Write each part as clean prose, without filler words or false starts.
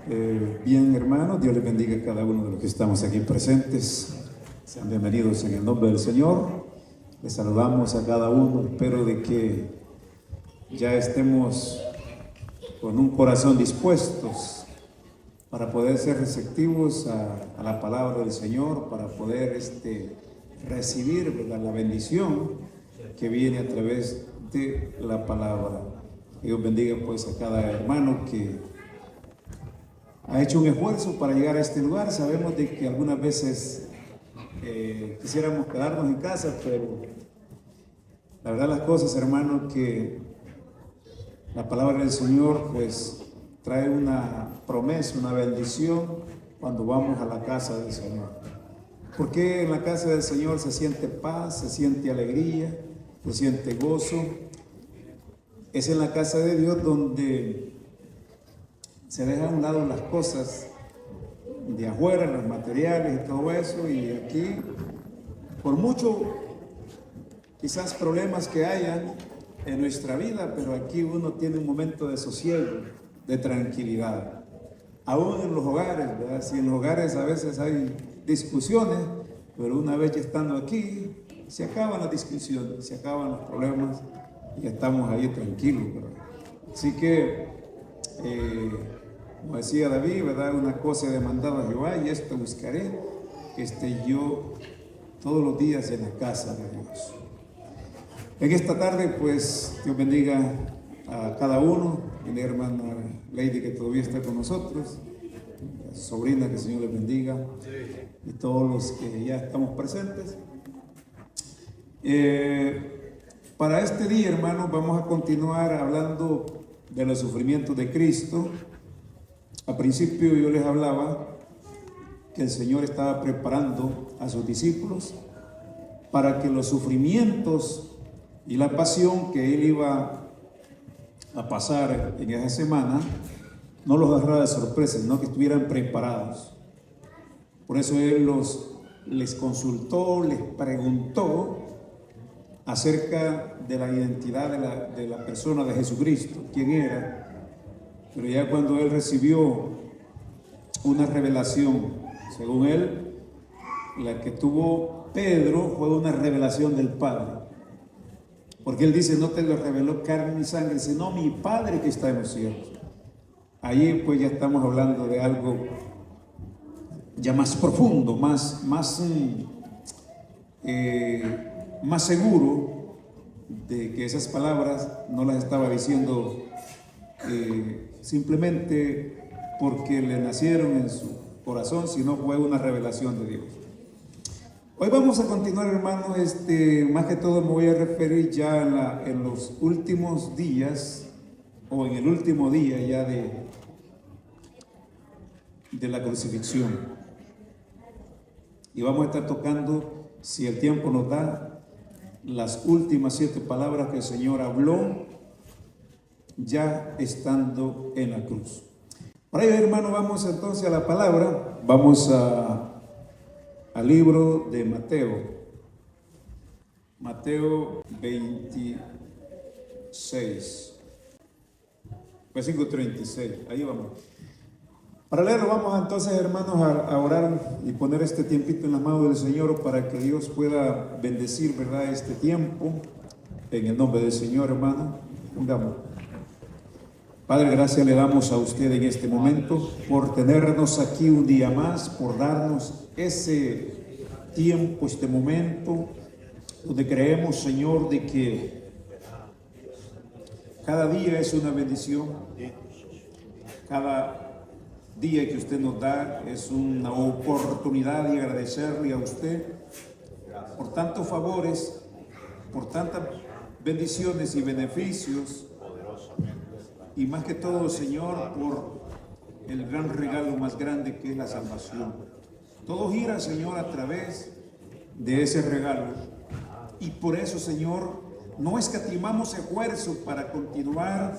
Bien, hermanos, Dios les bendiga a cada uno de los que estamos aquí presentes. Sean bienvenidos en el nombre del Señor. Les saludamos a cada uno. Espero de que ya estemos con un corazón dispuestos para poder ser receptivos a la palabra del Señor, para poder recibir, ¿verdad?, la bendición que viene a través de la palabra. Dios bendiga pues a cada hermano que ha hecho un esfuerzo para llegar a este lugar. Sabemos de que algunas veces quisiéramos quedarnos en casa, pero la verdad las cosas, hermanos, que la palabra del Señor pues trae una promesa, una bendición cuando vamos a la casa del Señor. Porque en la casa del Señor se siente paz, se siente alegría, se siente gozo. Es en la casa de Dios donde se dejan a un lado las cosas de afuera, los materiales y todo eso, y aquí, por mucho quizás problemas que hayan en nuestra vida, pero aquí uno tiene un momento de sosiego, de tranquilidad. Aún en los hogares, ¿verdad? Si en los hogares a veces hay discusiones, pero una vez ya estando aquí, se acaban las discusiones, se acaban los problemas y estamos ahí tranquilos, ¿verdad? Así que, como decía David, ¿verdad?, una cosa he demandado a Jehová y esto buscaré, que esté yo todos los días en la casa de Dios. En esta tarde, pues, Dios bendiga a cada uno, mi hermana Lady que todavía está con nosotros, a su sobrina, que el Señor les bendiga, y todos los que ya estamos presentes. Para este día, hermanos, vamos a continuar hablando de los sufrimientos de Cristo. Al principio yo les hablaba que el Señor estaba preparando a sus discípulos para que los sufrimientos y la pasión que Él iba a pasar en esa semana no los agarrara de sorpresa, sino que estuvieran preparados. Por eso Él les consultó, les preguntó acerca de la identidad de la persona de Jesucristo, quién era. Pero ya cuando Él recibió una revelación, según Él, la que tuvo Pedro fue una revelación del Padre. Porque Él dice, no te lo reveló carne ni sangre, sino mi Padre que está en los cielos. Allí pues ya estamos hablando de algo ya más profundo, más seguro, de que esas palabras no las estaba diciendo simplemente porque le nacieron en su corazón, sino fue una revelación de Dios. Hoy vamos a continuar, hermanos, más que todo me voy a referir ya en los últimos días, o en el último día ya de la crucifixión. Y vamos a estar tocando, si el tiempo nos da, las últimas 7 palabras que el Señor habló ya estando en la cruz. Para ello, hermano, vamos entonces a la palabra. Vamos al libro de Mateo 26, versículo 36. Ahí vamos. Para leerlo, vamos entonces, hermanos, a orar y poner este tiempito en las manos del Señor para que Dios pueda bendecir, ¿verdad?, este tiempo. En el nombre del Señor, hermano, pongamos. Padre, gracias le damos a usted en este momento por tenernos aquí un día más, por darnos ese tiempo, este momento, donde creemos, Señor, de que cada día es una bendición, cada día que usted nos da es una oportunidad de agradecerle a usted por tantos favores, por tantas bendiciones y beneficios, y más que todo, Señor, por el gran regalo más grande que es la salvación. Todo gira, Señor, a través de ese regalo, y por eso, Señor, no escatimamos esfuerzo para continuar,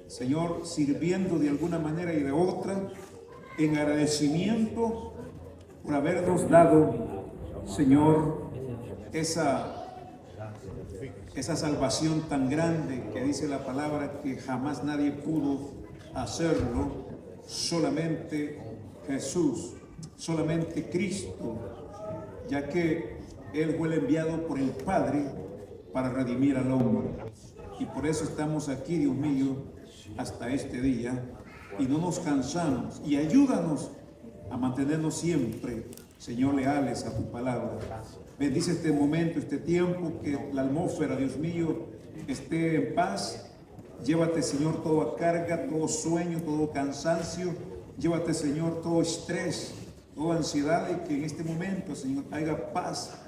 Señor, sirviendo de alguna manera y de otra, en agradecimiento por habernos dado, Señor, esa salvación tan grande que dice la palabra que jamás nadie pudo hacerlo, solamente Jesús, solamente Cristo, ya que Él fue el enviado por el Padre para redimir al hombre. Y por eso estamos aquí, Dios mío, hasta este día, y no nos cansamos. Y ayúdanos a mantenernos siempre, Señor, leales a tu palabra. Bendice este momento, este tiempo, que la atmósfera, Dios mío, esté en paz. Llévate, Señor, toda carga, todo sueño, todo cansancio. Llévate, Señor, todo estrés, toda ansiedad, y que en este momento, Señor, haya paz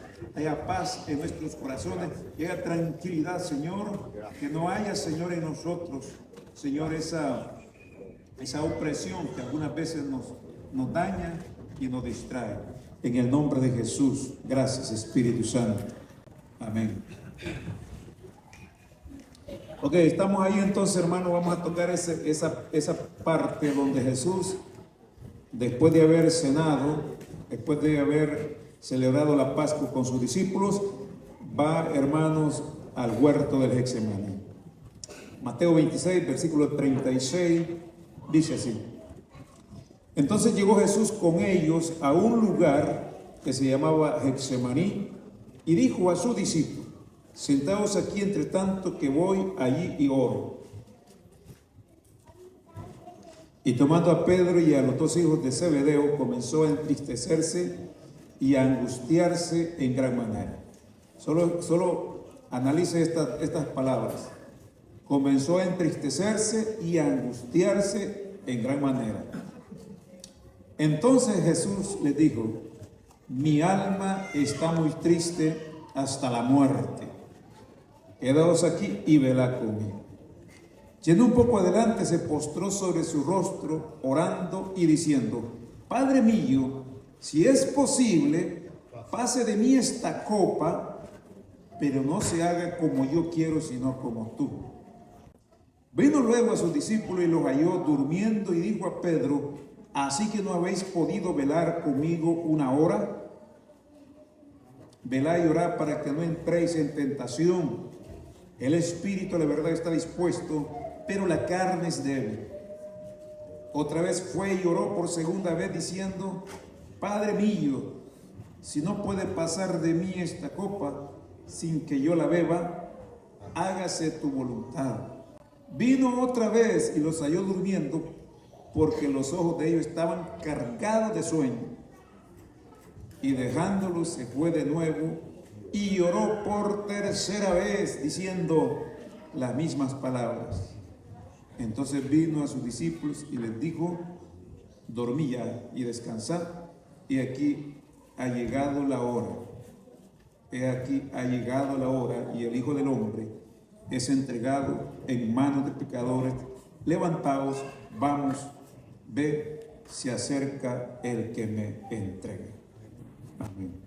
en nuestros corazones, y haya tranquilidad, Señor, que no haya, Señor, en nosotros, Señor, esa opresión que algunas veces nos daña y nos distrae. En el nombre de Jesús, gracias, Espíritu Santo. Amén. Ok, estamos ahí entonces, hermano. Vamos a tocar esa parte donde Jesús, después de haber cenado, después de haber celebrado la Pascua con sus discípulos, va, hermanos, al huerto del Getsemaní. Mateo 26, versículo 36, dice así: entonces llegó Jesús con ellos a un lugar que se llamaba Getsemaní, y dijo a sus discípulos: sentaos aquí entre tanto que voy allí y oro. Y tomando a Pedro y a los dos hijos de Zebedeo, comenzó a entristecerse y a angustiarse en gran manera. Solo analice estas palabras. Comenzó a entristecerse y a angustiarse en gran manera. Entonces Jesús les dijo: mi alma está muy triste hasta la muerte. Quedaos aquí y velad conmigo. Yendo un poco adelante, se postró sobre su rostro, orando y diciendo: Padre mío, si es posible, pase de mí esta copa, pero no se haga como yo quiero, sino como tú. Vino luego a sus discípulos y los halló durmiendo, y dijo a Pedro: ¿así que no habéis podido velar conmigo una hora? Velad y orad para que no entréis en tentación. El espíritu, la verdad, está dispuesto, pero la carne es débil. Otra vez fue y oró por segunda vez, diciendo: Padre mío, si no puede pasar de mí esta copa sin que yo la beba, hágase tu voluntad. Vino otra vez y los halló durmiendo, porque los ojos de ellos estaban cargados de sueño. Y dejándolos se fue de nuevo y oró por tercera vez, diciendo las mismas palabras. Entonces vino a sus discípulos y les dijo: dormid ya y descansad, y aquí ha llegado la hora. He aquí ha llegado la hora, y el Hijo del Hombre es entregado en manos de pecadores. Levantaos, vamos, ve, se acerca el que me entrega. Amén.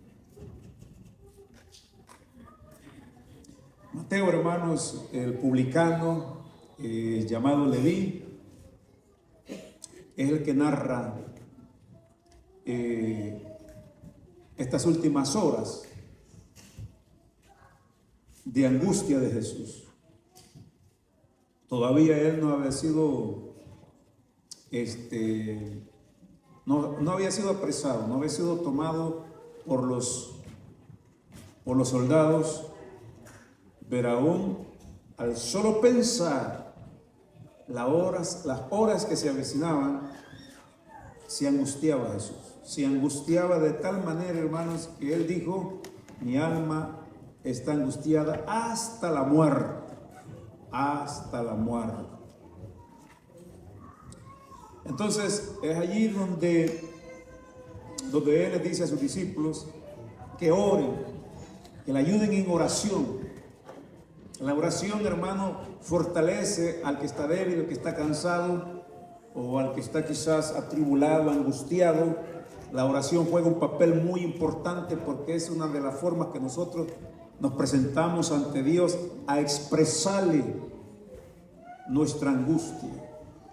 Mateo, hermanos, el publicano llamado Leví, es el que narra estas últimas horas de angustia de Jesús. Todavía él no había sido no había sido apresado, no había sido tomado por los soldados, pero aún al solo pensar las horas que se avecinaban, se angustiaba Jesús. Se angustiaba de tal manera, hermanos, que él dijo: mi alma está angustiada hasta la muerte. Hasta la muerte. Entonces es allí donde él les dice a sus discípulos que oren, que le ayuden en oración. La oración, hermano, fortalece al que está débil, al que está cansado, o al que está quizás atribulado, angustiado. La oración juega un papel muy importante, porque es una de las formas que nosotros nos presentamos ante Dios a expresarle nuestra angustia,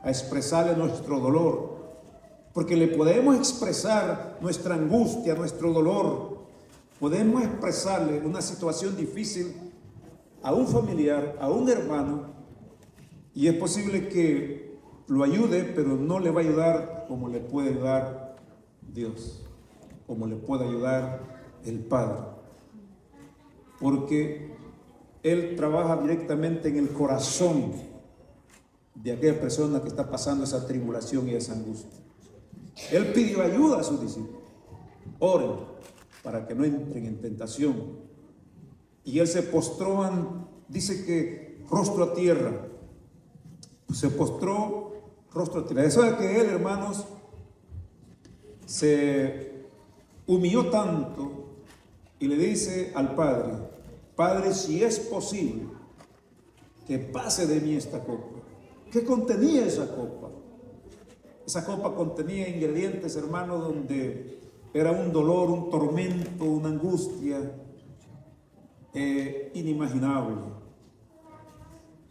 a expresarle nuestro dolor, porque le podemos expresar nuestra angustia, nuestro dolor, podemos expresarle una situación difícil a un familiar, a un hermano, y es posible que lo ayude, pero no le va a ayudar como le puede ayudar Dios, como le puede ayudar el Padre, porque Él trabaja directamente en el corazón de aquella persona que está pasando esa tribulación y esa angustia. Él pidió ayuda a sus discípulos: oren para que no entren en tentación. Y Él se postró, dice que rostro a tierra, se postró rostro a tierra. Eso es que Él, hermanos, se humilló tanto y le dice al Padre: Padre, si es posible, que pase de mí esta copa. ¿Qué contenía esa copa? Esa copa contenía ingredientes, hermanos, donde era un dolor, un tormento, una angustia inimaginable.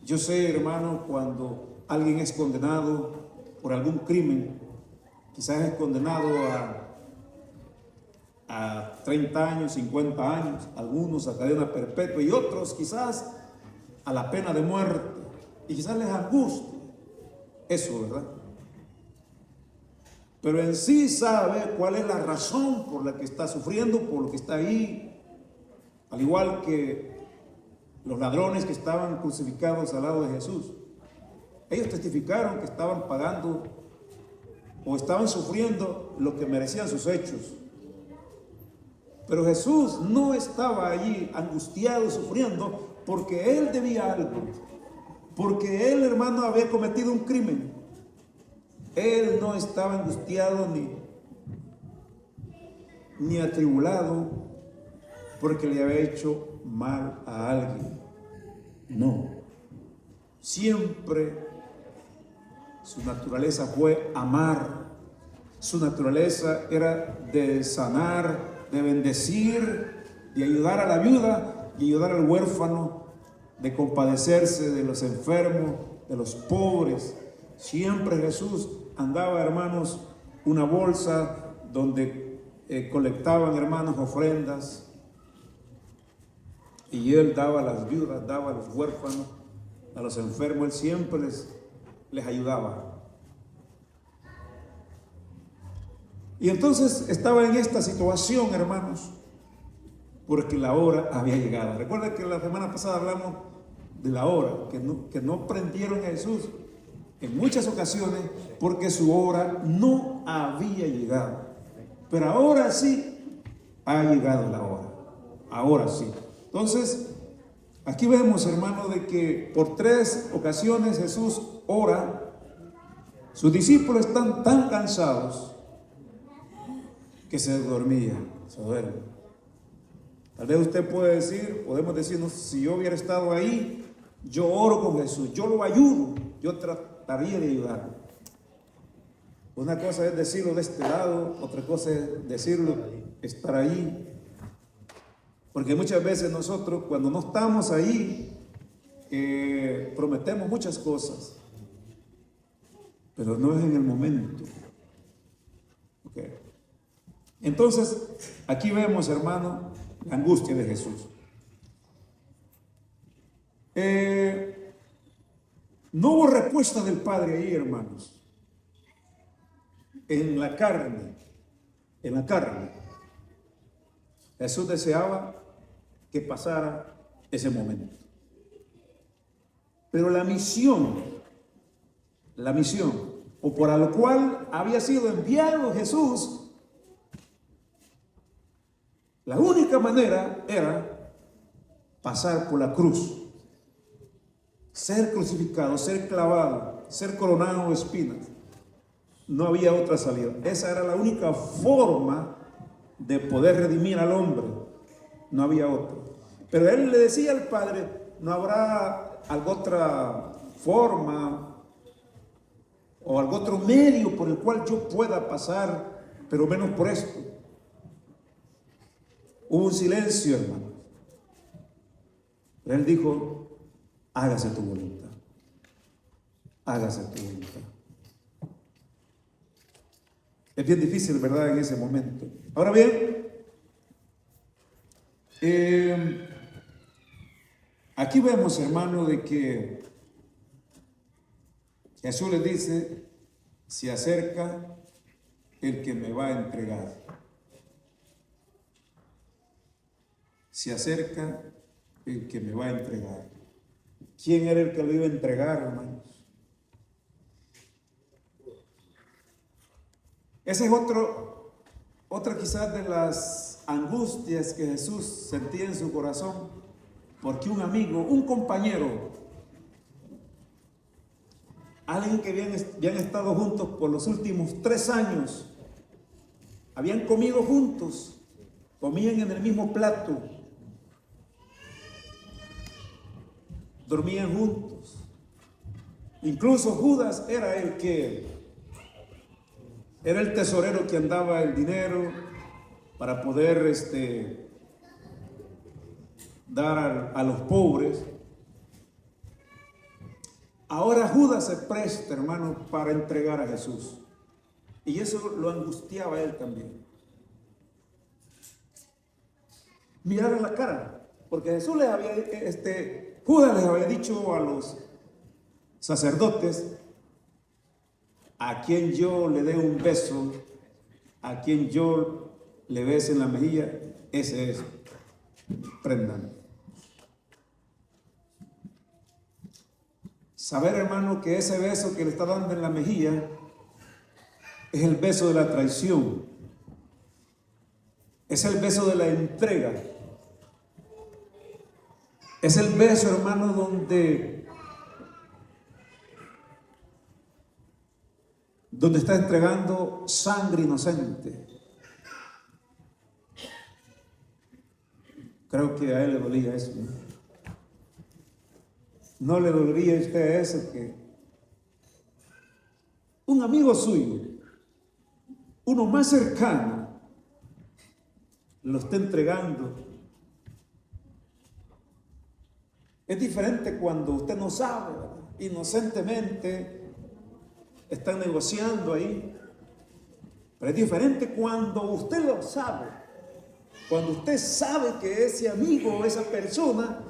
Yo sé, hermano, cuando alguien es condenado por algún crimen, quizás es condenado a 30 años, 50 años, algunos a cadena perpetua y otros quizás a la pena de muerte, y quizás les angustia eso, ¿verdad? Pero en sí sabe cuál es la razón por la que está sufriendo, por lo que está ahí, al igual que los ladrones que estaban crucificados al lado de Jesús. Ellos testificaron que estaban pagando o estaban sufriendo lo que merecían sus hechos. Pero Jesús no estaba allí angustiado, sufriendo, porque Él debía algo. Porque Él, hermano, había cometido un crimen. Él no estaba angustiado ni atribulado porque le había hecho mal a alguien. No. Siempre su naturaleza fue amar. Su naturaleza era de sanar, de bendecir, de ayudar a la viuda y ayudar al huérfano, de compadecerse de los enfermos, de los pobres. Siempre Jesús andaba, hermanos, una bolsa donde colectaban, hermanos, ofrendas, y Él daba a las viudas, daba a los huérfanos, a los enfermos. Él siempre les ayudaba. Y entonces estaba en esta situación, hermanos, porque la hora había llegado. Recuerda que la semana pasada hablamos de la hora, que no prendieron a Jesús en muchas ocasiones porque su hora no había llegado. Pero ahora sí ha llegado la hora. Ahora sí. Entonces, aquí vemos, hermano, de que por 3 ocasiones Jesús ora. Sus discípulos están tan cansados que se dormían, se duermen. Tal vez usted puede decir, podemos decirnos, si yo hubiera estado ahí, yo oro con Jesús, yo lo ayudo, yo trataría de ayudarlo. Una cosa es decirlo de este lado, otra cosa es decirlo, estar ahí. Porque muchas veces nosotros, cuando no estamos ahí, prometemos muchas cosas, pero no es en el momento. Okay. Entonces, aquí vemos, hermano, la angustia de Jesús. No hubo respuesta del Padre ahí, hermanos. En la carne, Jesús deseaba que pasara ese momento. Pero la misión, o para lo cual había sido enviado Jesús, la única manera era pasar por la cruz, ser crucificado, ser clavado, ser coronado de espinas. No había otra salida. Esa era la única forma de poder redimir al hombre. No había otra. Pero Él le decía al Padre, no habrá alguna otra forma o algún otro medio por el cual yo pueda pasar, pero menos por esto. Hubo un silencio, hermano. Pero Él dijo, hágase tu voluntad. Hágase tu voluntad. Es bien difícil, ¿verdad?, en ese momento. Ahora bien, aquí vemos, hermano, de que Jesús les dice, se acerca el que me va a entregar. Se acerca el que me va a entregar. ¿Quién era el que lo iba a entregar, hermanos? Esa es otra quizás de las angustias que Jesús sentía en su corazón, porque un amigo, un compañero, alguien que habían estado juntos por los últimos 3 años, habían comido juntos, comían en el mismo plato, dormían juntos. Incluso Judas era el tesorero que andaba el dinero para poder dar a los pobres. Ahora Judas se presta, hermano, para entregar a Jesús. Y eso lo angustiaba a él también. Mirar a la cara, porque Jesús Judas les había dicho a los sacerdotes, a quien yo le dé un beso, a quien yo le bese en la mejilla, ese es, prendan. Saber, hermano, que ese beso que le está dando en la mejilla es el beso de la traición, es el beso de la entrega, es el beso, hermano, donde está entregando sangre inocente. Creo que a él le dolía eso, ¿no? ¿No le dolería a usted eso, que un amigo suyo, uno más cercano, lo está entregando? Es diferente cuando usted no sabe, ¿verdad? Inocentemente están negociando ahí. Pero es diferente cuando usted lo sabe. Cuando usted sabe que ese amigo o esa persona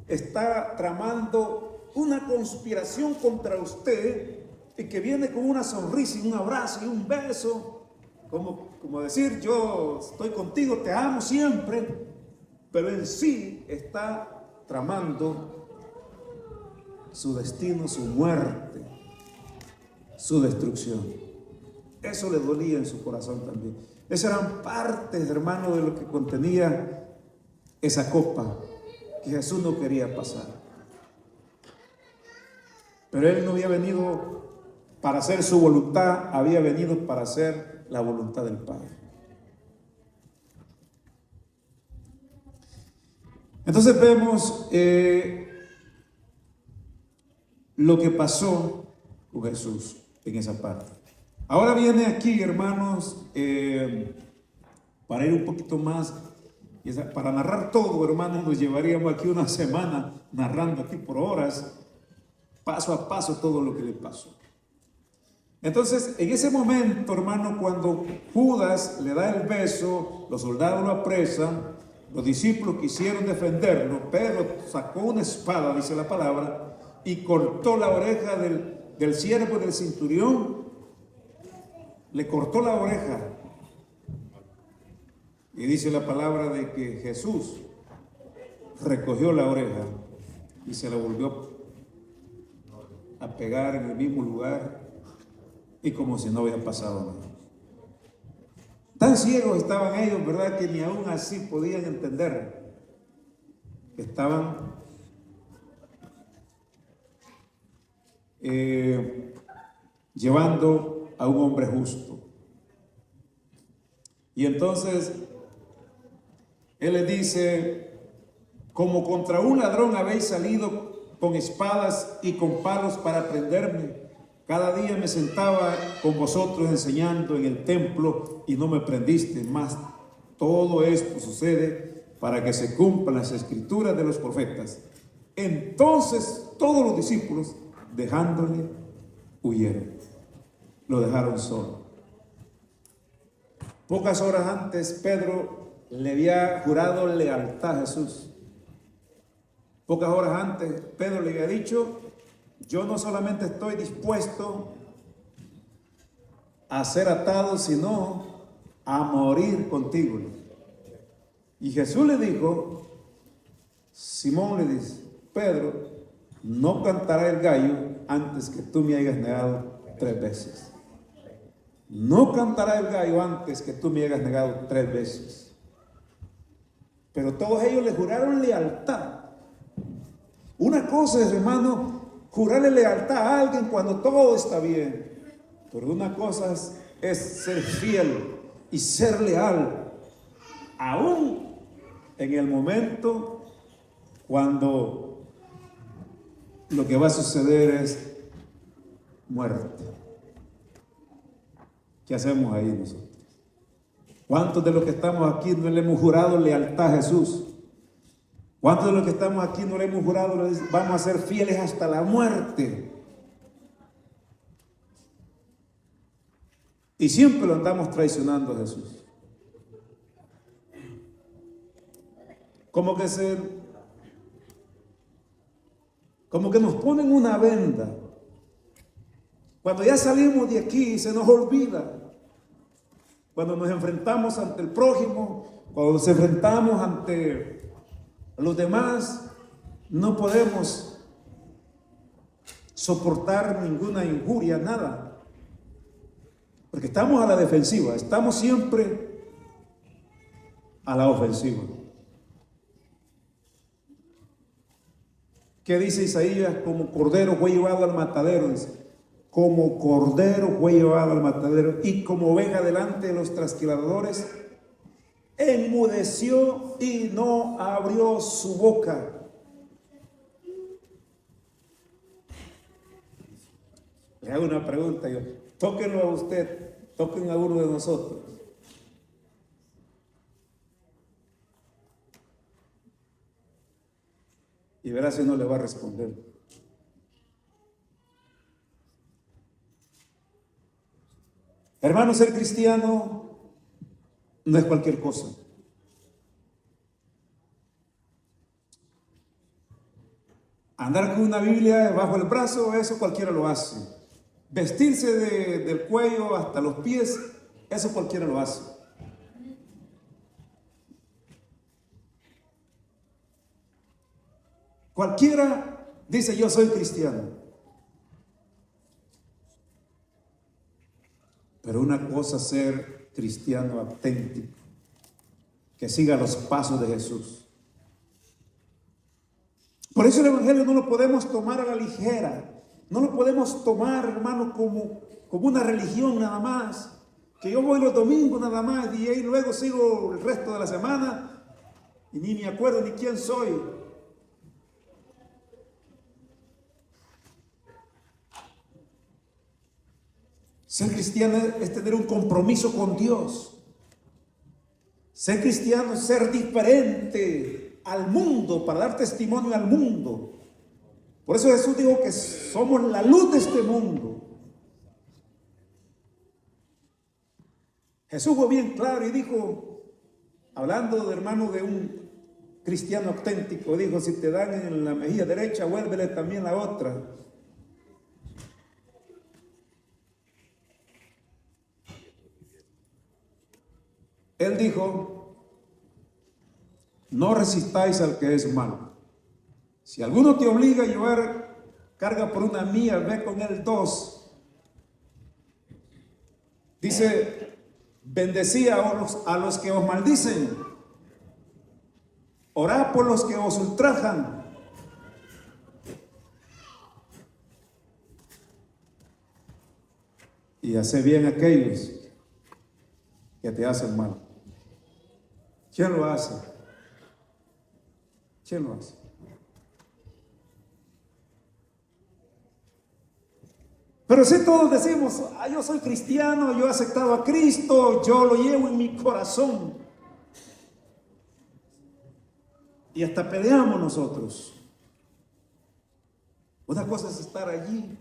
está tramando una conspiración contra usted y que viene con una sonrisa y un abrazo y un beso, como decir, yo estoy contigo, te amo siempre, pero en sí está tramando su destino, su muerte, su destrucción. Eso le dolía en su corazón también. Esas eran partes, hermano, de lo que contenía esa copa que Jesús no quería pasar. Pero Él no había venido para hacer su voluntad, había venido para hacer la voluntad del Padre. Entonces vemos lo que pasó con Jesús en esa parte. Ahora viene aquí, hermanos, para ir un poquito más, para narrar todo, hermanos, nos llevaríamos aquí una semana narrando aquí por horas, paso a paso, todo lo que le pasó. Entonces, en ese momento, hermano, cuando Judas le da el beso, los soldados lo apresan, los discípulos quisieron defenderlo, Pedro sacó una espada, dice la palabra, y cortó la oreja del siervo del centurión, le cortó la oreja. Y dice la palabra de que Jesús recogió la oreja y se la volvió a pegar en el mismo lugar y como si no hubiera pasado nada. Tan ciegos estaban ellos, ¿verdad?, que ni aún así podían entender que estaban llevando a un hombre justo. Y entonces Él les dice, como contra un ladrón habéis salido con espadas y con palos para prenderme. Cada día me sentaba con vosotros enseñando en el templo y no me prendiste. Mas todo esto sucede para que se cumplan las escrituras de los profetas. Entonces todos los discípulos, dejándole, huyeron. Lo dejaron solo. Pocas horas antes, Pedro le había jurado lealtad a Jesús. Pocas horas antes, Pedro le había dicho, yo no solamente estoy dispuesto a ser atado, sino a morir contigo. Y Jesús le dijo, Simón le dice, Pedro, no cantará el gallo antes que tú me hayas negado 3 veces. No cantará el gallo antes que tú me hayas negado 3 veces. Pero todos ellos le juraron lealtad. Una cosa es, hermano, jurarle lealtad a alguien cuando todo está bien. Pero una cosa es ser fiel y ser leal, aún en el momento cuando lo que va a suceder es muerte. ¿Qué hacemos ahí nosotros? ¿Cuántos de los que estamos aquí no le hemos jurado lealtad a Jesús? ¿Cuántos de los que estamos aquí no le hemos jurado vamos a ser fieles hasta la muerte? Y siempre lo andamos traicionando a Jesús. Como que nos ponen una venda. Cuando ya salimos de aquí se nos olvida. Cuando nos enfrentamos ante el prójimo, cuando nos enfrentamos ante los demás, no podemos soportar ninguna injuria, nada. Porque estamos a la defensiva, estamos siempre a la ofensiva. ¿Qué dice Isaías? Como cordero fue llevado al matadero, dice. Como cordero fue llevado al matadero y como oveja delante de los trasquiladores, enmudeció y no abrió su boca. Le hago una pregunta yo. Tóquenlo a usted, toquen a uno de nosotros. Y verá si no le va a responder. Hermano, ser cristiano no es cualquier cosa. Andar con una Biblia bajo el brazo, eso cualquiera lo hace. Vestirse del cuello hasta los pies, eso cualquiera lo hace. Cualquiera dice yo soy cristiano. Pero una cosa es ser cristiano auténtico, que siga los pasos de Jesús. Por eso el evangelio no lo podemos tomar a la ligera. No lo podemos tomar, hermano, como una religión nada más. Que yo voy los domingos nada más y ahí luego sigo el resto de la semana y ni me acuerdo ni quién soy. Ser cristiano es tener un compromiso con Dios. Ser cristiano es ser diferente al mundo, para dar testimonio al mundo. Por eso Jesús dijo que somos la luz de este mundo. Jesús fue bien claro y dijo, hablando de hermano de un cristiano auténtico, dijo, si te dan en la mejilla derecha, vuélvele también la otra. Él dijo, no resistáis al que es malo. Si alguno te obliga a llevar carga por una milla, ve con él 2. Dice, bendecía a los que os maldicen. Orad por los que os ultrajan. Y haced bien a aquellos que te hacen mal. ¿Quién lo hace? ¿Quién lo hace? Pero si todos decimos, yo soy cristiano, yo he aceptado a Cristo, yo lo llevo en mi corazón. Y hasta peleamos nosotros. Una cosa es estar allí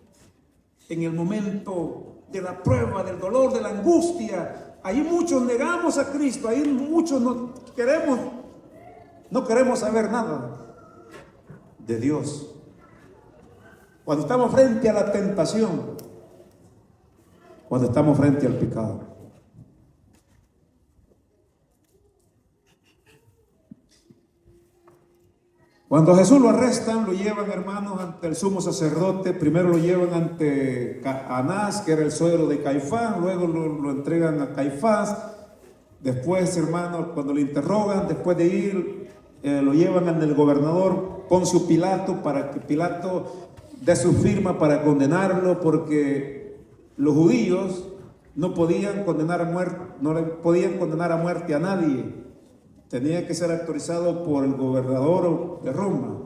en el momento de la prueba, del dolor, de la angustia. Ahí muchos negamos a Cristo, ahí muchos no queremos saber nada de Dios. cuando estamos frente a la tentación, cuando estamos frente al pecado. Cuando a Jesús lo arrestan, lo llevan, hermanos, ante el sumo sacerdote. Primero lo llevan ante Anás, que era el suegro de Caifás. Luego lo entregan a Caifás. Después, hermanos, cuando lo interrogan, después de ir, lo llevan ante el gobernador Poncio Pilato, para que Pilato dé su firma para condenarlo, porque los judíos no podían condenar a muerte, no le podían condenar a muerte a nadie. Tenía que ser autorizado por el gobernador de Roma.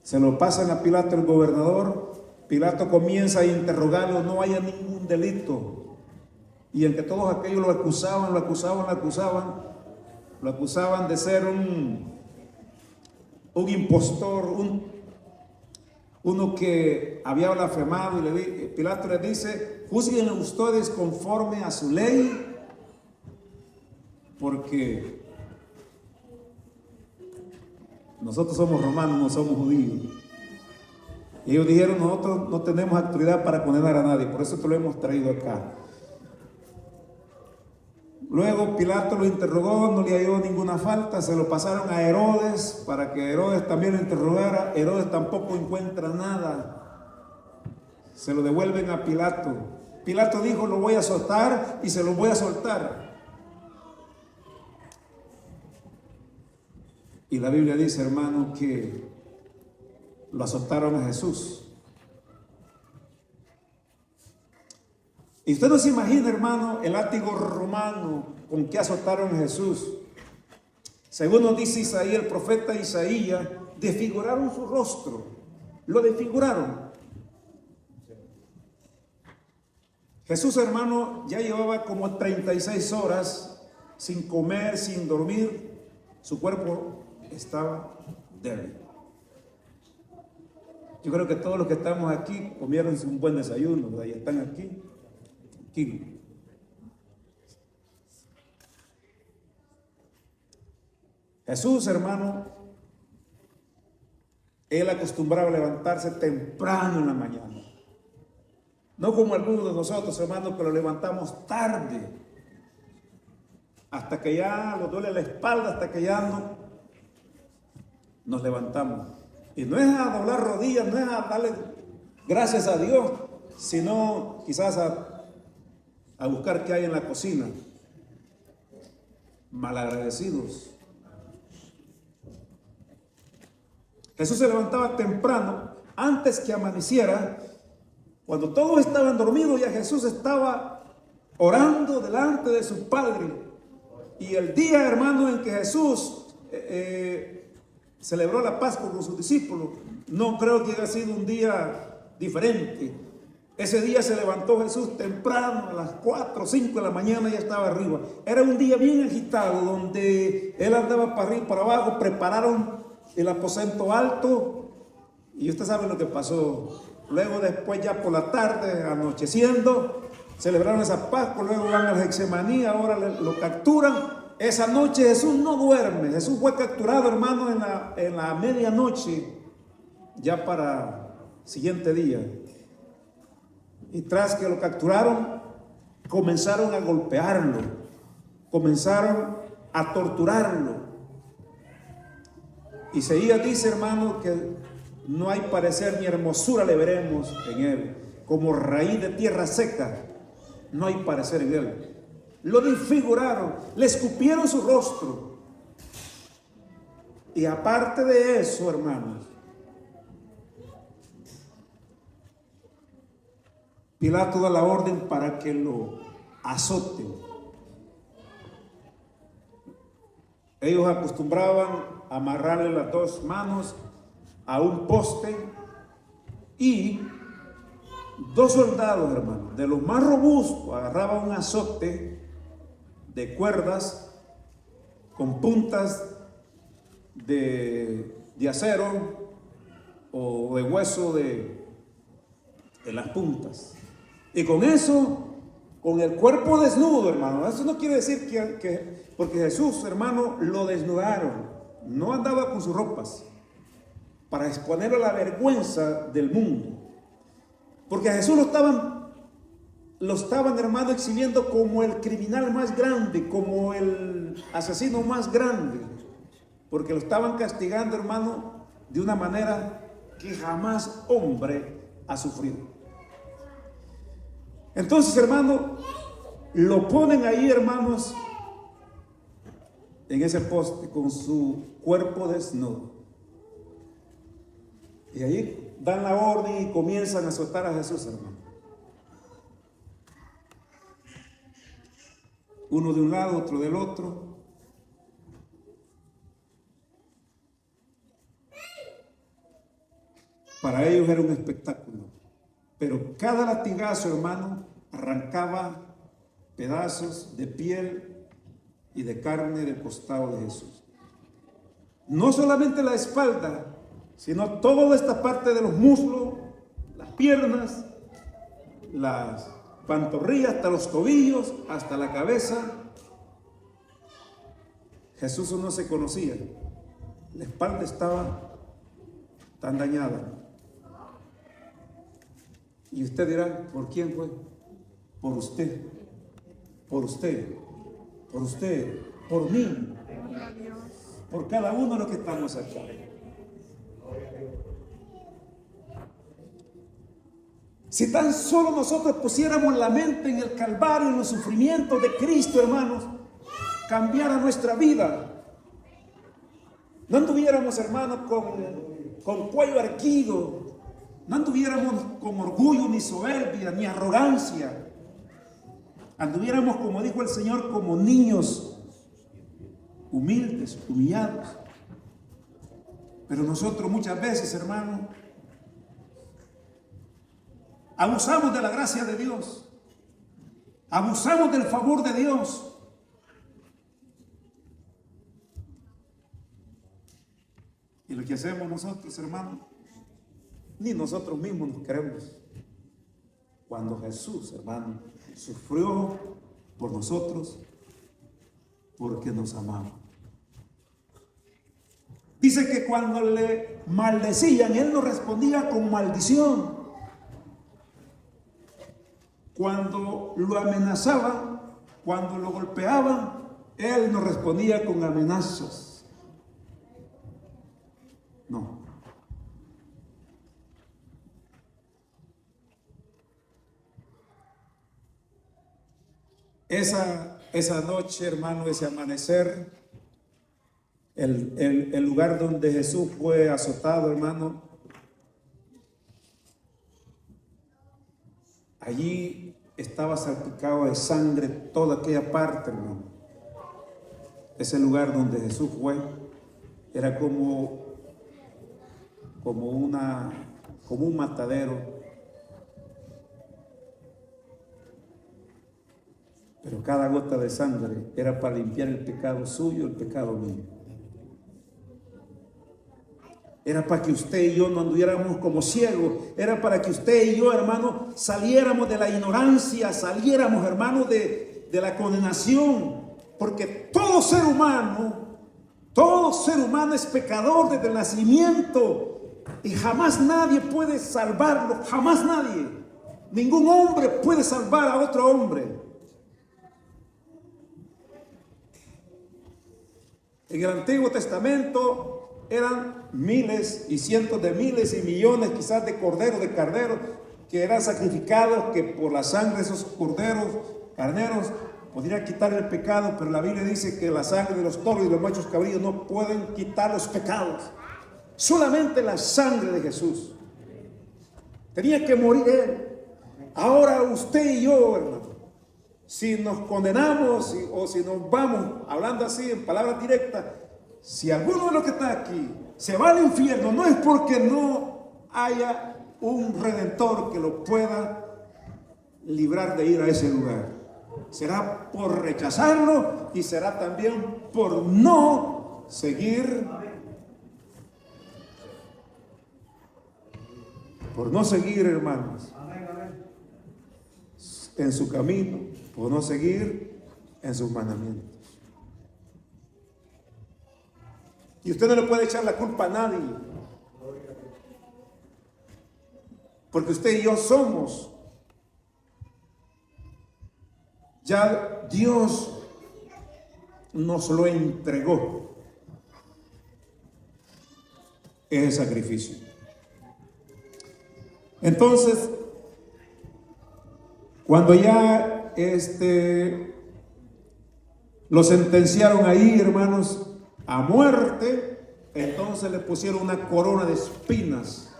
Se lo pasan a Pilato el gobernador. Pilato comienza a interrogarlo, no haya ningún delito. Y en que todos aquellos lo acusaban de ser un impostor, uno que había blasfemado. Y Pilato le dice: juzguen ustedes conforme a su ley, porque nosotros somos romanos, no somos judíos. Y ellos dijeron: nosotros no tenemos autoridad para condenar a nadie, por eso te lo hemos traído acá. Luego Pilato lo interrogó, no le halló ninguna falta, se lo pasaron a Herodes para que Herodes también lo interrogara. Herodes tampoco encuentra nada. Se lo devuelven a Pilato. Pilato dijo: lo voy a soltar, y se lo voy a soltar. Y la Biblia dice, hermano, que lo azotaron a Jesús. Y usted no se imagina, hermano, el látigo romano con que azotaron a Jesús. Según nos dice Isaías, el profeta Isaías, desfiguraron su rostro. Lo desfiguraron. Jesús, hermano, ya llevaba como 36 horas sin comer, sin dormir. Su cuerpo estaba débil. Yo creo que todos los que estamos aquí comieron un buen desayuno, y están aquí. Jesús, hermano, él acostumbraba a levantarse temprano en la mañana. No como algunos de nosotros, hermano, que lo levantamos tarde, hasta que ya nos duele la espalda, hasta que ya no nos levantamos. Y no es a doblar rodillas, no es a darle gracias a Dios, sino quizás a buscar qué hay en la cocina. Malagradecidos. Jesús se levantaba temprano, antes que amaneciera. Cuando todos estaban dormidos, ya Jesús estaba orando delante de su Padre. Y el día, hermano, en que Jesús celebró la Pascua con sus discípulos, no creo que haya sido un día diferente. Ese día se levantó Jesús temprano, a las 4 o 5 de la mañana ya estaba arriba. Era un día bien agitado, donde él andaba para arriba y para abajo. Prepararon el aposento alto, y usted sabe lo que pasó. Luego, después, ya por la tarde, anocheciendo, celebraron esa Pascua. Luego van al Getsemaní, ahora lo capturan. Esa noche Jesús no duerme. Jesús fue capturado, hermano, en la medianoche, ya para el siguiente día. Y tras que lo capturaron, comenzaron a golpearlo, comenzaron a torturarlo. Isaías dice, hermano, que no hay parecer ni hermosura le veremos en él. Como raíz de tierra seca, no hay parecer en él. Lo desfiguraron, le escupieron su rostro. Y aparte de eso, hermanos, Pilato da la orden para que lo azoten. Ellos acostumbraban a amarrarle las dos manos a un poste, y dos soldados, hermanos, de los más robustos, agarraban un azote de cuerdas con puntas de acero o de hueso de las puntas. Y con eso, con el cuerpo desnudo, hermano. Eso no quiere decir que porque Jesús, hermano, lo desnudaron. No andaba con sus ropas para exponer a la vergüenza del mundo. Porque a Jesús lo estaban, hermano, exhibiendo como el criminal más grande, como el asesino más grande, porque lo estaban castigando, hermano, de una manera que jamás hombre ha sufrido. Entonces, hermano, lo ponen ahí, hermanos, en ese poste con su cuerpo desnudo. Y ahí dan la orden y comienzan a azotar a Jesús, hermano. Uno de un lado, otro del otro. Para ellos era un espectáculo. Pero cada latigazo, hermano, arrancaba pedazos de piel y de carne del costado de Jesús. No solamente la espalda, sino toda esta parte de los muslos, las piernas, las pantorrillas, hasta los tobillos, hasta la cabeza. Jesús no se conocía. La espalda estaba tan dañada. Y usted dirá, ¿por quién fue? Por usted, por usted, por usted, por mí, por cada uno de los que estamos acá. Si tan solo nosotros pusiéramos la mente en el Calvario, en los sufrimientos de Cristo, hermanos, cambiara nuestra vida. No anduviéramos, hermanos, con cuello erguido. No anduviéramos con orgullo, ni soberbia, ni arrogancia. Anduviéramos, como dijo el Señor, como niños humildes, humillados. Pero nosotros muchas veces, hermano, abusamos de la gracia de Dios. Abusamos del favor de Dios. Y lo que hacemos nosotros, hermano, ni nosotros mismos nos queremos. Cuando Jesús, hermano, sufrió por nosotros porque nos amaba. Dice que cuando le maldecían, Él no respondía con maldición. Cuando lo amenazaban, cuando lo golpeaban, Él no respondía con amenazas. No. Esa noche, hermano, ese amanecer, el lugar donde Jesús fue azotado, hermano, allí estaba salpicado de sangre toda aquella parte, hermano. Ese lugar donde Jesús fue era como un matadero. Pero cada gota de sangre era para limpiar el pecado suyo, el pecado mío. Era para que usted y yo no anduviéramos como ciegos. Era para que usted y yo, hermano, saliéramos de la ignorancia, saliéramos, hermano, de la condenación. Porque todo ser humano es pecador desde el nacimiento. Y jamás nadie puede salvarlo, jamás nadie. Ningún hombre puede salvar a otro hombre. En el Antiguo Testamento eran miles y cientos de miles y millones quizás de corderos, de carneros que eran sacrificados, que por la sangre de esos corderos, carneros, podrían quitar el pecado, pero la Biblia dice que la sangre de los toros y de los machos cabríos no pueden quitar los pecados. Solamente la sangre de Jesús. Tenía que morir Él. Ahora usted y yo, hermano, si nos condenamos o si nos vamos, hablando así en palabras directas, si alguno de los que está aquí se va al infierno, no es porque no haya un redentor que lo pueda librar de ir a ese lugar. Será por rechazarlo y será también por no seguir, hermanos, en su camino, por no seguir en sus mandamientos. Y usted no le puede echar la culpa a nadie, porque usted y yo somos. Ya Dios nos lo entregó, ese sacrificio. Entonces, cuando ya lo sentenciaron ahí, hermanos, a muerte, entonces le pusieron una corona de espinas.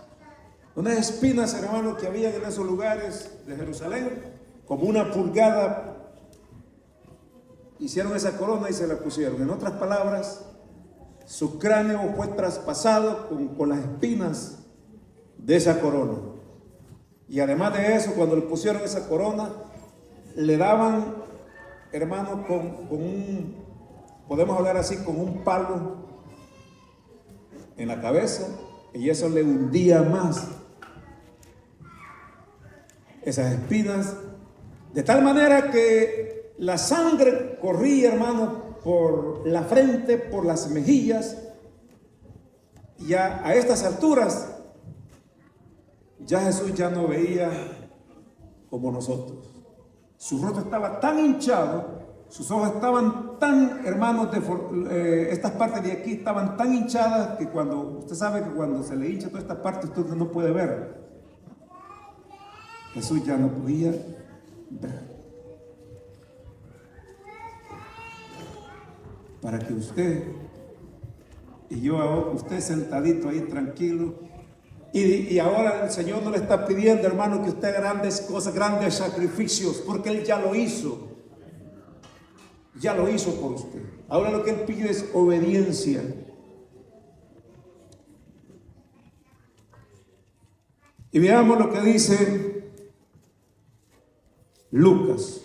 Unas espinas, hermanos, que había en esos lugares de Jerusalén, como una pulgada. Hicieron esa corona y se la pusieron. En otras palabras, su cráneo fue traspasado con las espinas de esa corona. Y además de eso, cuando le pusieron esa corona, le daban, hermano, podemos hablar así, con un palo en la cabeza, y eso le hundía más esas espinas, de tal manera que la sangre corría, hermano, por la frente, por las mejillas. Y a estas alturas, ya Jesús ya no veía como nosotros. Su rostro estaba tan hinchado, sus ojos estaban tan, hermanos, estas partes de aquí estaban tan hinchadas que usted sabe que cuando se le hincha toda esta parte, usted no puede ver. Jesús ya no podía ver. Para que usted y yo, usted sentadito ahí tranquilo, y ahora el Señor no le está pidiendo, hermano, que usted haga grandes cosas, grandes sacrificios, porque Él ya lo hizo. Ya lo hizo por usted. Ahora lo que Él pide es obediencia. Y veamos lo que dice Lucas.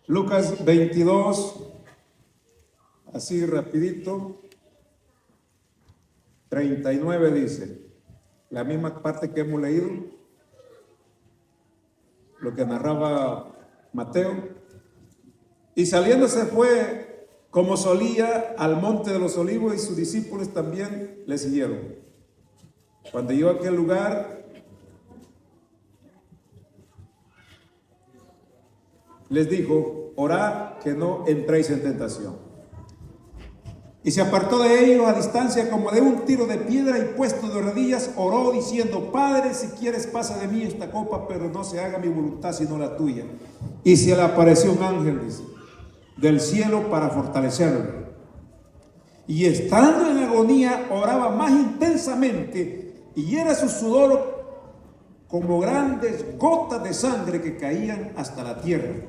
Lucas 22, así rapidito, 39 dice, la misma parte que hemos leído, lo que narraba Mateo. Y saliéndose fue, como solía, al monte de los olivos, y sus discípulos también le siguieron. Cuando llegó a aquel lugar, les dijo: orad que no entréis en tentación. Y se apartó de ellos a distancia como de un tiro de piedra, y puesto de rodillas oró diciendo: Padre, si quieres pasa de mí esta copa, pero no se haga mi voluntad sino la tuya. Y se le apareció un ángel, dice, del cielo para fortalecerlo. Y estando en agonía oraba más intensamente, y era su sudor como grandes gotas de sangre que caían hasta la tierra.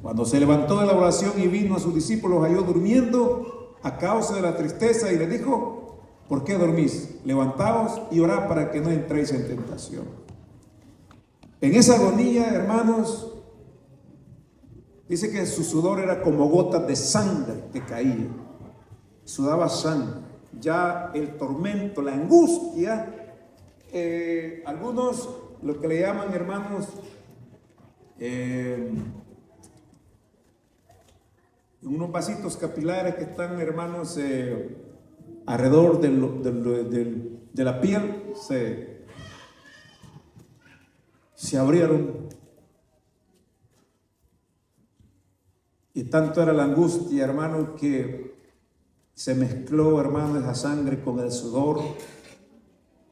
Cuando se levantó de la oración y vino a sus discípulos, halló durmiendo a causa de la tristeza, y les dijo: ¿por qué dormís? Levantaos y orad para que no entréis en tentación. En esa agonía, hermanos, dice que su sudor era como gotas de sangre que caía. Sudaba sangre. Ya el tormento, la angustia, algunos lo que le llaman, hermanos, unos vasitos capilares que están, hermanos, alrededor de la piel, se abrieron. Y tanto era la angustia, hermano, que se mezcló, hermano, esa sangre con el sudor,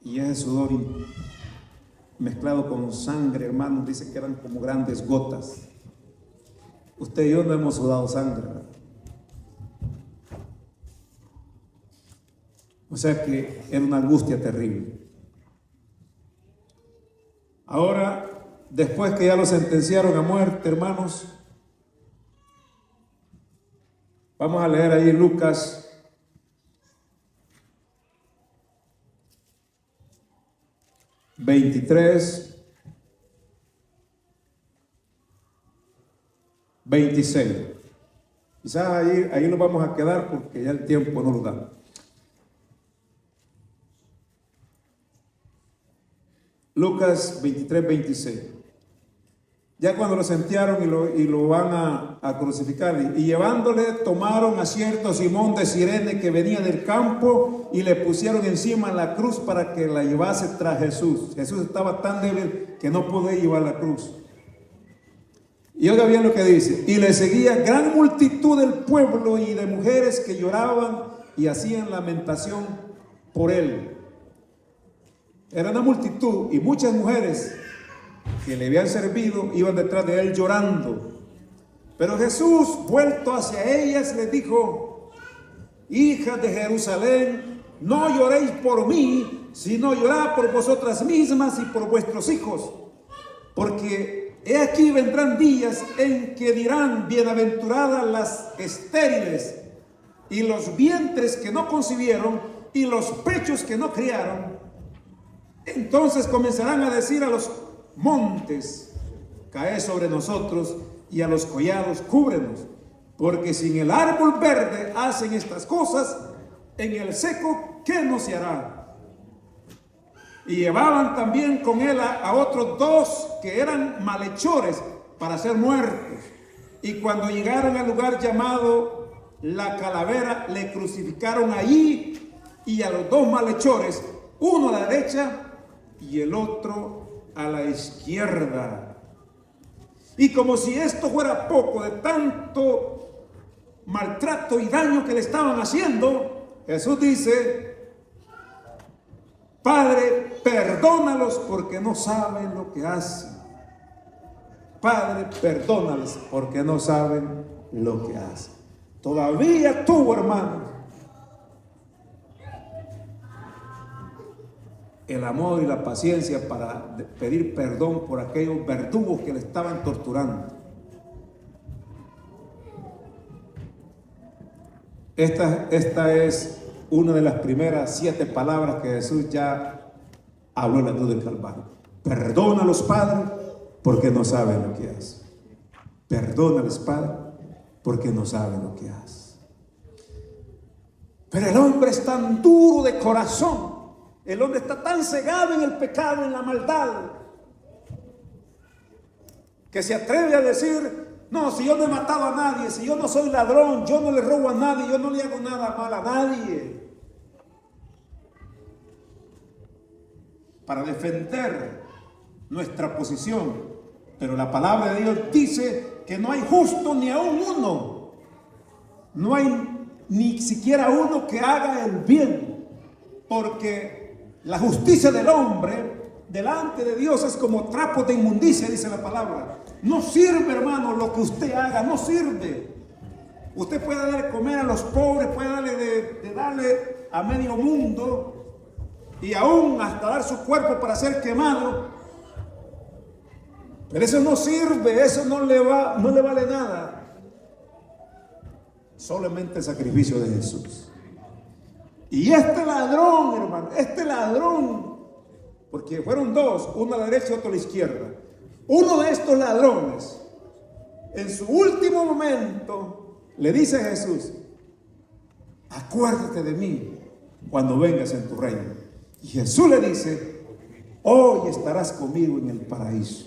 y ese sudor mezclado con sangre, hermano, dice que eran como grandes gotas. Usted y yo no hemos sudado sangre, ¿verdad? O sea que era una angustia terrible. Ahora, después que ya lo sentenciaron a muerte, hermanos, vamos a leer ahí Lucas 23, 26. Quizás ahí nos vamos a quedar porque ya el tiempo no lo da. Lucas 23, 26. Ya cuando lo sentearon y lo van a crucificar, y llevándole, tomaron a cierto Simón de Cirene que venía del campo y le pusieron encima la cruz para que la llevase tras Jesús. Jesús estaba tan débil que no podía llevar la cruz. Y oiga bien lo que dice: y le seguía gran multitud del pueblo y de mujeres que lloraban y hacían lamentación por él. Era una multitud y muchas mujeres que le habían servido iban detrás de él llorando. Pero Jesús, vuelto hacia ellas, les dijo: hijas de Jerusalén, no lloréis por mí, sino llorad por vosotras mismas y por vuestros hijos. Porque he aquí vendrán días en que dirán: bienaventuradas las estériles y los vientres que no concibieron y los pechos que no criaron. Entonces comenzarán a decir a los montes: caed sobre nosotros, y a los collados: cúbrenos. Porque si en el árbol verde hacen estas cosas, en el seco, ¿qué no se hará? Y llevaban también con él a otros dos que eran malhechores para ser muertos. Y cuando llegaron al lugar llamado La Calavera, le crucificaron allí y a los dos malhechores, uno a la derecha y el otro a la izquierda. Y como si esto fuera poco de tanto maltrato y daño que le estaban haciendo, Jesús dice: Padre, perdónalos porque no saben lo que hacen. Padre, perdónalos porque no saben lo que hacen. Todavía tú, hermano, el amor y la paciencia para pedir perdón por aquellos verdugos que le estaban torturando. Esta es una de las primeras 7 palabras que Jesús ya habló en la cruz del Calvario. Perdónalos, Padre, porque no saben lo que hacen. Perdónalos, Padre, porque no saben lo que hacen. Pero el hombre es tan duro de corazón. El hombre está tan cegado en el pecado, en la maldad, que se atreve a decir: no, si yo no he matado a nadie, si yo no soy ladrón, yo no le robo a nadie, yo no le hago nada mal a nadie. Para defender nuestra posición. Pero la palabra de Dios dice que no hay justo ni aún uno. No hay ni siquiera uno que haga el bien. Porque la justicia del hombre delante de Dios es como trapos de inmundicia, dice la palabra. No sirve, hermano, lo que usted haga, no sirve. Usted puede darle comer a los pobres, puede darle a medio mundo, y aún hasta dar su cuerpo para ser quemado. Pero eso no sirve, eso no le vale nada. Solamente el sacrificio de Jesús. Y este ladrón, hermano, porque fueron dos, uno a la derecha y otro a la izquierda. Uno de estos ladrones, en su último momento, le dice a Jesús: acuérdate de mí cuando vengas en tu reino. Y Jesús le dice: hoy estarás conmigo en el paraíso.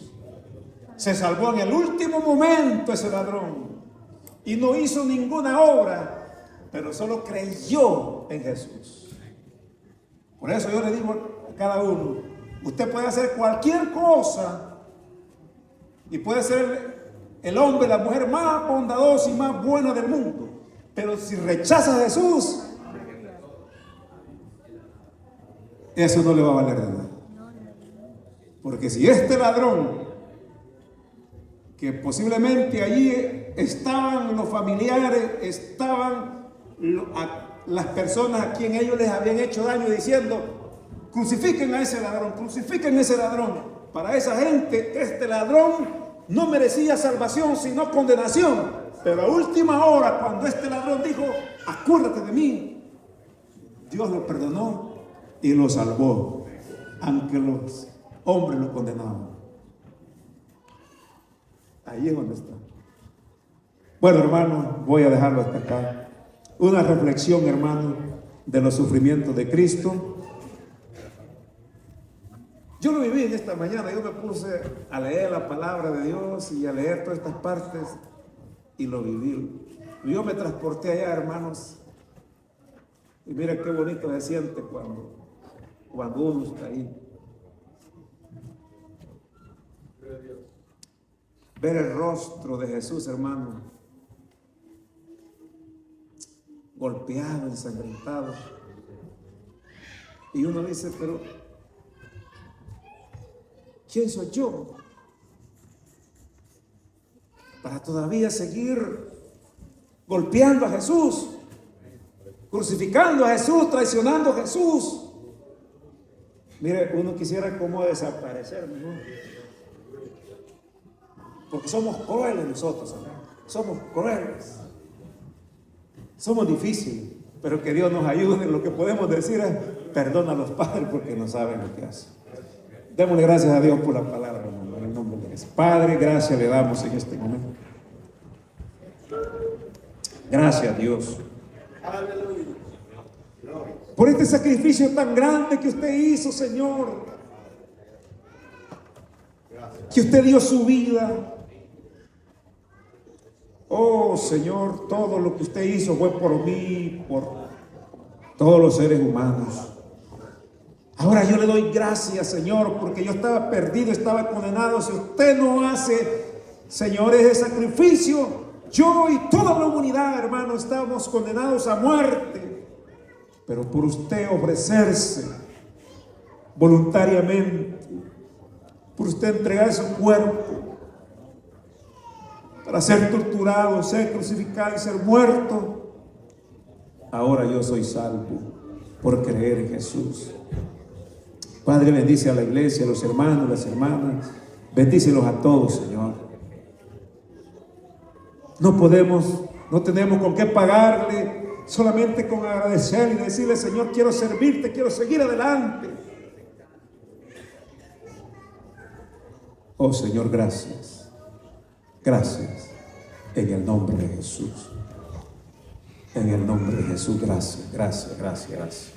Se salvó en el último momento ese ladrón y no hizo ninguna obra, pero solo creyó en Jesús. Por eso yo le digo a cada uno: usted puede hacer cualquier cosa y puede ser el hombre, la mujer más bondadosa y más buena del mundo, pero si rechaza a Jesús, eso no le va a valer de nada. Porque si este ladrón, que posiblemente allí estaban los familiares, estaban las personas a quien ellos les habían hecho daño, diciendo: crucifiquen a ese ladrón, crucifiquen a ese ladrón. Para esa gente, este ladrón no merecía salvación, sino condenación. Pero a última hora, cuando este ladrón dijo: acuérdate de mí, Dios lo perdonó y lo salvó, aunque los hombres lo condenaban. Ahí es donde está. Bueno, hermano, voy a dejarlo hasta acá. Una reflexión, hermano, de los sufrimientos de Cristo. Yo lo viví en esta mañana. Yo me puse a leer la palabra de Dios y a leer todas estas partes y lo viví. Yo me transporté allá, hermanos, y mira qué bonito se siente cuando uno está ahí. Ver el rostro de Jesús, hermano, golpeado, ensangrentado. Y uno dice, pero ¿quién soy yo para todavía seguir golpeando a Jesús, crucificando a Jesús, traicionando a Jesús? Mire, uno quisiera como desaparecer, ¿no? Porque somos crueles nosotros, hermano. Somos crueles. Somos difíciles, pero que Dios nos ayude. Lo que podemos decir es, perdona a los padres porque no saben lo que hacen. Démosle gracias a Dios por la palabra, hermano, en el nombre de Jesús. Padre, gracias le damos en este momento. Gracias, Dios, por este sacrificio tan grande que usted hizo, Señor. Que usted dio su vida. Oh, Señor, todo lo que usted hizo fue por mí, por todos los seres humanos. Ahora yo le doy gracias, Señor, porque yo estaba perdido, estaba condenado. Si usted no hace, Señor, ese sacrificio, yo y toda la humanidad, hermano, estamos condenados a muerte. Pero por usted ofrecerse voluntariamente, por usted entregar su cuerpo para ser torturado, ser crucificado y ser muerto, ahora yo soy salvo por creer en Jesús. Padre, bendice a la iglesia, a los hermanos, las hermanas, bendícelos a todos, Señor. No tenemos con qué pagarle, solamente con agradecer y decirle, Señor, quiero servirte, quiero seguir adelante. Oh, Señor, gracias. Gracias. En el nombre de Jesús. En el nombre de Jesús, gracias, gracias, gracias, gracias.